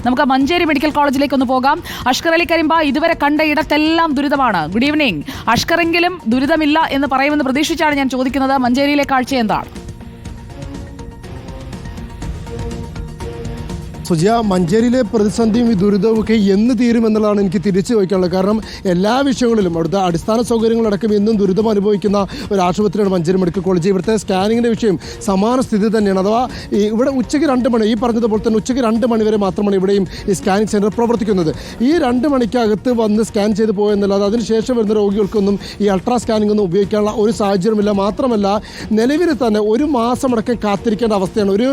നമുക്ക് മഞ്ചേരി മെഡിക്കൽ കോളേജിലേക്ക് ഒന്ന് പോകാം. അഷ്കർ അലി കരിമ്പ, ഇതുവരെ കണ്ട ഇടത്തെല്ലാം ദുരിതമാണ്. Good evening. അഷ്കറെങ്കിലും ദുരിതമില്ല എന്ന് പറയുമെന്ന് പ്രതീക്ഷിച്ചാണ് ഞാൻ ചോദിക്കുന്നത്. മഞ്ചേരിയിലെ കാഴ്ച എന്താണ്? സുജിയ, മഞ്ചേരിയിലെ പ്രതിസന്ധിയും ഈ ദുരിതവും ഒക്കെ എന്ന് തീരുമെന്നുള്ളതാണ് എനിക്ക് തിരിച്ചു വയ്ക്കാനുള്ളത്. കാരണം എല്ലാ വിഷയങ്ങളിലും അവിടുത്തെ അടിസ്ഥാന സൗകര്യങ്ങളടക്കം എന്നും ദുരിതം അനുഭവിക്കുന്ന ഒരു ആശുപത്രിയാണ് മഞ്ചേരി മെഡിക്കൽ കോളേജ്. ഇവിടുത്തെ സ്കാനിങ്ങിൻ്റെ വിഷയം സമാന സ്ഥിതി തന്നെയാണ്. അഥവാ ഇവിടെ ഉച്ചയ്ക്ക് 2 മണി, ഈ പറഞ്ഞതുപോലെ തന്നെ ഉച്ചയ്ക്ക് 2 മണി വരെ മാത്രമാണ് ഇവിടെയും ഈ സ്കാനിങ് സെൻറ്റർ പ്രവർത്തിക്കുന്നത്. ഈ 2 മണിക്കകത്ത് വന്ന് സ്കാൻ ചെയ്ത് പോയെന്നല്ലാതെ അതിനുശേഷം വരുന്ന രോഗികൾക്കൊന്നും ഈ അൾട്രാ സ്കാനിംഗ് ഒന്നും ഉപയോഗിക്കാനുള്ള ഒരു സാഹചര്യമില്ല. മാത്രമല്ല, നിലവിൽ തന്നെ 1 മാസമടക്കം കാത്തിരിക്കേണ്ട അവസ്ഥയാണ്. ഒരു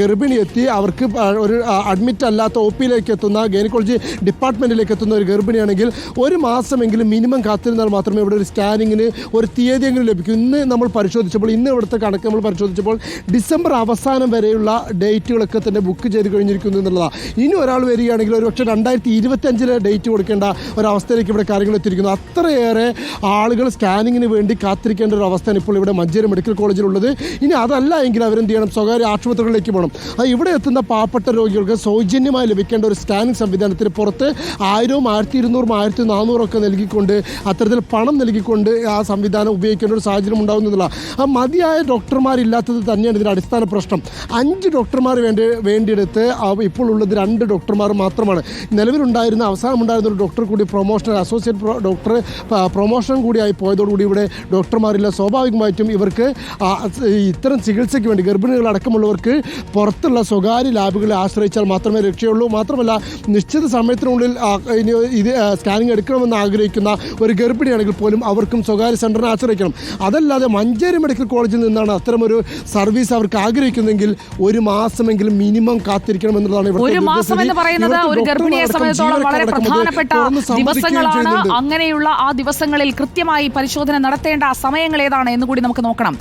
ഗർഭിണി എത്തി അവർക്ക് ഒരു അഡ്മിറ്റ് അല്ലാത്ത ഒ പിയിലേക്ക് എത്തുന്ന, ഗൈനക്കോളജി ഡിപ്പാർട്ട്മെൻറ്റിലേക്ക് എത്തുന്ന ഒരു ഗർഭിണിയാണെങ്കിൽ 1 മാസമെങ്കിലും മിനിമം കാത്തിരുന്നാൽ മാത്രമേ ഇവിടെ ഒരു സ്കാനിങ്ങിന് ഒരു തീയതിയെങ്കിലും ലഭിക്കൂ. ഇന്ന് നമ്മൾ പരിശോധിച്ചപ്പോൾ, ഇന്ന് ഇവിടുത്തെ കണക്ക് നമ്മൾ പരിശോധിച്ചപ്പോൾ ഡിസംബർ അവസാനം വരെയുള്ള ഡേറ്റുകളൊക്കെ തന്നെ ബുക്ക് ചെയ്ത് കഴിഞ്ഞിരിക്കുന്നു എന്നുള്ളതാണ്. ഇനി ഒരാൾ വരികയാണെങ്കിൽ ഒരുപക്ഷെ 2025 ഡേറ്റ് കൊടുക്കേണ്ട ഒരവസ്ഥയിലേക്ക് ഇവിടെ കാര്യങ്ങൾ എത്തിയിരിക്കുന്നു. അത്രയേറെ ആളുകൾ സ്കാനിങ്ങിന് വേണ്ടി കാത്തിരിക്കേണ്ട ഒരു അവസ്ഥയാണ് ഇപ്പോൾ ഇവിടെ മഞ്ചേരി മെഡിക്കൽ കോളേജിലുള്ളത്. ഇനി അതല്ല എങ്കിൽ അവരെന്ത് ചെയ്യണം? സ്വകാര്യ ആശുപത്രികളിലേക്ക് പോകണം. ഇവിടെ എത്തുന്ന പാവപ്പെട്ട രോഗികൾക്ക് സൗജന്യമായി ലഭിക്കേണ്ട ഒരു സ്കാനിങ് സംവിധാനത്തിന് പുറത്ത് 1000, 1200, 1400 ഒക്കെ നൽകിക്കൊണ്ട്, അത്തരത്തിൽ പണം നൽകിക്കൊണ്ട് ആ സംവിധാനം ഉപയോഗിക്കേണ്ട ഒരു സാഹചര്യം ഉണ്ടാകുന്നതില്ല. മതിയായ ഡോക്ടർമാരില്ലാത്തത് തന്നെയാണ് ഇതിൻ്റെ അടിസ്ഥാന പ്രശ്നം. 5 ഡോക്ടർമാർ വേണ്ടിയെടുത്ത് ഇപ്പോൾ ഉള്ളത് 2 ഡോക്ടർമാർ മാത്രമാണ്. നിലവിലുണ്ടായിരുന്ന, അവസാനമുണ്ടായിരുന്ന ഒരു ഡോക്ടർ കൂടി പ്രൊമോഷൻ, അസോസിയേറ്റ് ഡോക്ടർ പ്രൊമോഷൻ കൂടിയായി പോയതോടുകൂടി ഇവിടെ ഡോക്ടർമാരില്ല. സ്വാഭാവികമായിട്ടും ഇവർക്ക് ഇത്തരം ചികിത്സയ്ക്ക് വേണ്ടി ഗർഭിണികളടക്കമുള്ളവർക്ക് പുറത്തുള്ള സ്വകാര്യ ലാബുകളെ ആശ്രയിച്ചാൽ മാത്രമേ രക്ഷയുള്ളൂ. മാത്രമല്ല, നിശ്ചിത സമയത്തിനുള്ളിൽ ഇനി ഇത് സ്കാനിങ് എടുക്കണമെന്ന് ആഗ്രഹിക്കുന്ന ഒരു ഗർഭിണിയാണെങ്കിൽ പോലും അവർക്കും സ്വകാര്യ സെൻ്ററിനെ ആശ്രയിക്കണം. അതല്ലാതെ മഞ്ചേരി മെഡിക്കൽ കോളേജിൽ നിന്നാണ് അത്തരമൊരു സർവീസ് അവർക്ക് ആഗ്രഹിക്കുന്നെങ്കിൽ 1 മാസമെങ്കിലും മിനിമം കാത്തിരിക്കണം എന്നുള്ളതാണ്. 1 മാസം എന്ന് പറയുന്നത് ഒരു ഗർഭിണിയെ സംബന്ധിച്ചോളം വളരെ പ്രധാനപ്പെട്ട ദിവസങ്ങളാണ്. അങ്ങനെയുള്ള ആ ദിവസങ്ങളിൽ കൃത്യമായി പരിശോധന നടത്തേണ്ട സമയങ്ങൾ ഏതാണ് എന്നുകൂടി നമുക്ക് നോക്കണം.